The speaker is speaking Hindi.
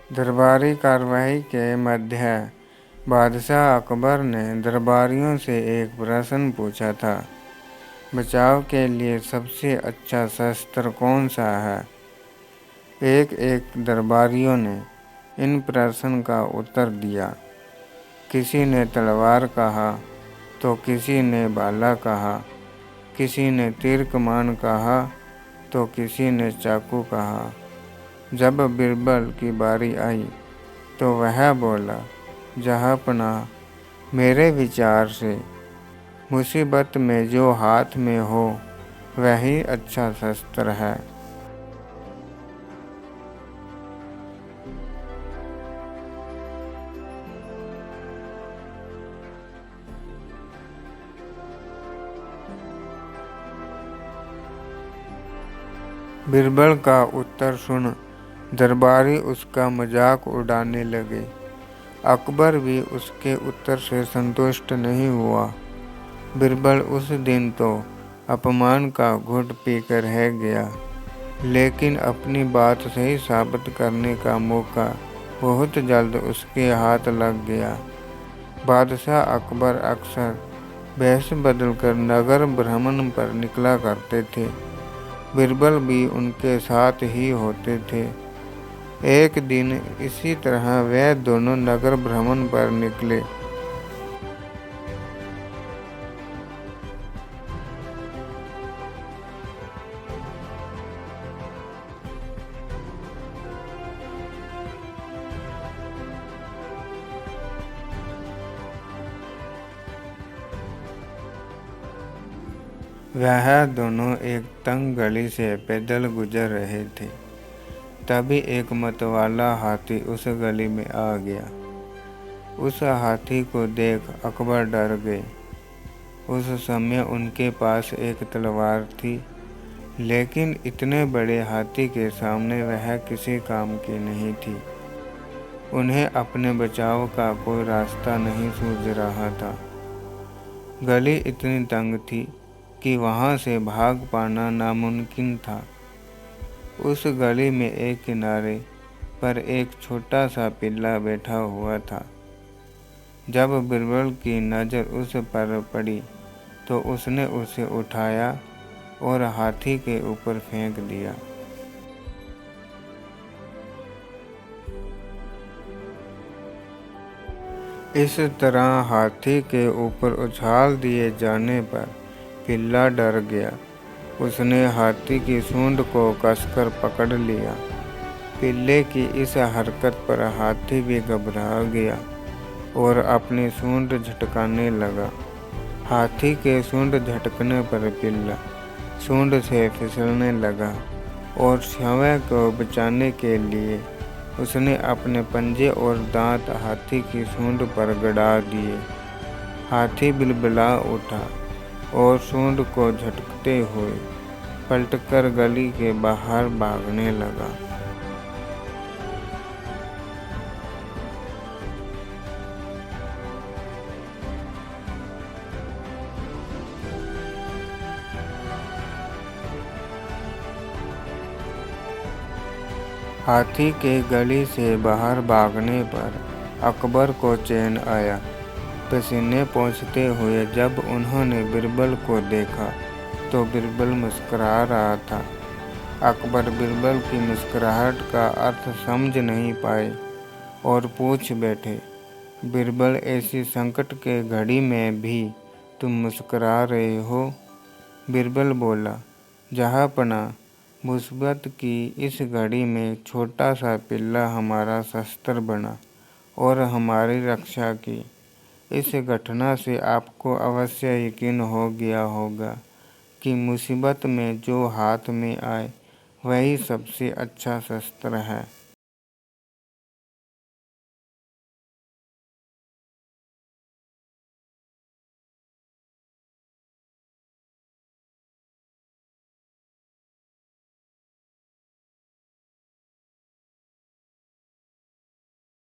दरबारी कार्रवाई के मध्य बादशाह अकबर ने दरबारियों से एक प्रश्न पूछा था। बचाव के लिए सबसे अच्छा शस्त्र कौन सा है? एक एक दरबारियों ने इन प्रश्न का उत्तर दिया। किसी ने तलवार कहा तो किसी ने भाला कहा, किसी ने तीर कमान कहा तो किसी ने चाकू कहा। जब बीरबल की बारी आई तो वह बोला, जहाँपनाह, मेरे विचार से मुसीबत में जो हाथ में हो वही अच्छा शस्त्र है। बीरबल का उत्तर सुन दरबारी उसका मजाक उड़ाने लगे। अकबर भी उसके उत्तर से संतुष्ट नहीं हुआ। बीरबल उस दिन तो अपमान का घुट पीकर रह गया, लेकिन अपनी बात सही साबित करने का मौका बहुत जल्द उसके हाथ लग गया। बादशाह अकबर अक्सर वेश बदलकर नगर भ्रमण पर निकला करते थे। बीरबल भी उनके साथ ही होते थे। एक दिन इसी तरह वे दोनों नगर भ्रमण पर निकले। वह दोनों एक तंग गली से पैदल गुजर रहे थे। तभी एक मतवाला हाथी उस गली में आ गया। उस हाथी को देख अकबर डर गए। उस समय उनके पास एक तलवार थी, लेकिन इतने बड़े हाथी के सामने वह किसी काम की नहीं थी। उन्हें अपने बचाव का कोई रास्ता नहीं सूझ रहा था। गली इतनी तंग थी कि वहां से भाग पाना नामुमकिन था। उस गली में एक किनारे पर एक छोटा सा पिल्ला बैठा हुआ था। जब बीरबल की नज़र उस पर पड़ी तो उसने उसे उठाया और हाथी के ऊपर फेंक दिया। इस तरह हाथी के ऊपर उछाल दिए जाने पर पिल्ला डर गया। उसने हाथी की सूंड को कसकर पकड़ लिया। पिल्ले की इस हरकत पर हाथी भी घबरा गया और अपनी सूंड झटकाने लगा। हाथी के सूंड झटकने पर पिल्ला सूंड से फिसलने लगा और स्वयं को बचाने के लिए उसने अपने पंजे और दांत हाथी की सूंड पर गड़ा दिए। हाथी बिलबिला उठा और सूंड को झटकते हुए पलटकर गली के बाहर भागने लगा। हाथी के गली से बाहर भागने पर अकबर को चैन आया। पसीने पोंछते हुए जब उन्होंने बीरबल को देखा तो बीरबल मुस्कुरा रहा था। अकबर बीरबल की मुस्कुराहट का अर्थ समझ नहीं पाए और पूछ बैठे, बीरबल, ऐसी संकट के घड़ी में भी तुम मुस्कुरा रहे हो? बीरबल बोला, जहाँपनाह, मुसीबत की इस घड़ी में छोटा सा पिल्ला हमारा शस्त्र बना और हमारी रक्षा की। इस घटना से आपको अवश्य यकीन हो गया होगा कि मुसीबत में जो हाथ में आए वही सबसे अच्छा शस्त्र है।